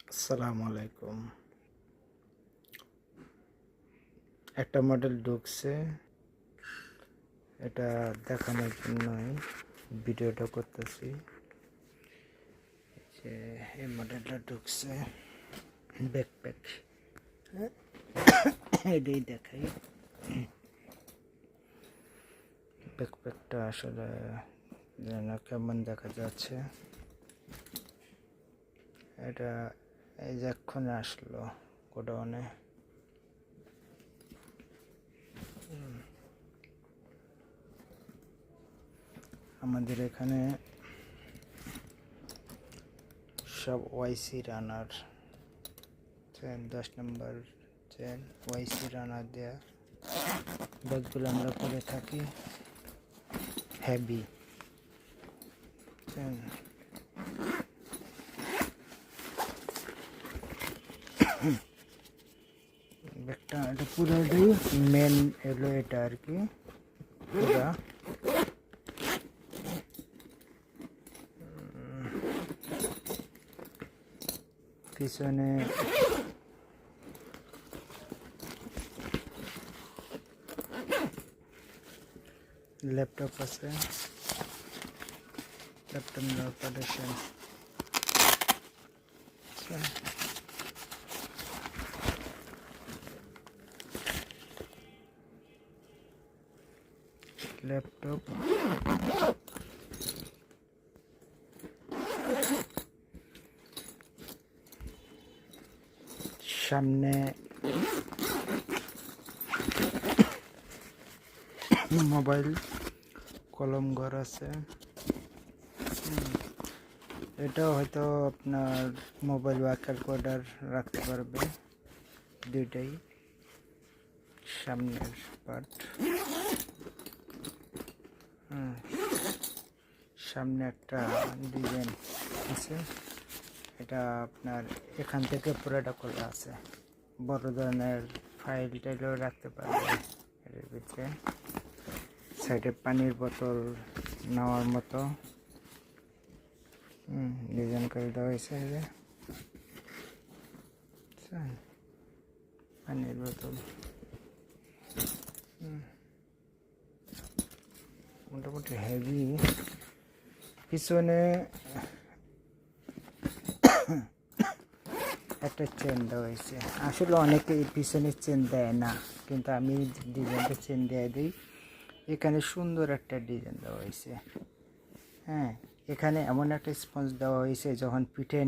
আসসালামু আলাইকুম। একটা মডেল ঢুকছে, এটা দেখানোর জন্যই ভিডিওটা করতেছি। যে এই মডেলটা ঢুকছে ব্যাকপ্যাক, এটাই দেখাই। ব্যাকপ্যাকটা আসলে যেন কেমন দেখা যাচ্ছে। এটা এই যে এক্ষণে আসলো গোডাউনে। আমাদের এখানে সব ওয়াইসি রানার চেন, 10 নম্বর চেন ওয়াইসি রানার দেয়া ব্যাগগুলো আমরা করে থাকি। হেভি চেন, ব্যাগটা এটা পুরোটাই মেন এলো এটা আর কি। পুরা পিছনে ল্যাপটপ আছে, ল্যাপটপ পার্টিশন। ল্যাপটপ সামনে মোবাইল কলম ঘর আছে। এটাও হয়তো আপনার মোবাইল বা ক্যালকুলেটর রাখতে পারবে, দুইটাই। সামনের পার্ট, সামনে একটা ডিজাইন আছে, এটা আপনার এখান থেকে পুরোটা খোলা আছে। বড় ধরনের ফাইল টাইলও রাখতে পারবে এর ভিতরে। সাইডে পানির বোতল নেওয়ার মতো ডিজাইন করে দেওয়া হয়েছে। পানির বোতল মোটামুটি হেভি। পিছনে একটা চেন দেওয়া হয়েছে। আসলে অনেকে এই পিছনে চেন দেয় না, কিন্তু আমি ডিজাইনটা চেন দিয়ে দিই। এখানে সুন্দর একটা ডিজাইন দেওয়া হয়েছে। হ্যাঁ, এখানে এমন একটা স্পঞ্জ দেওয়া হয়েছে, যখন পিঠে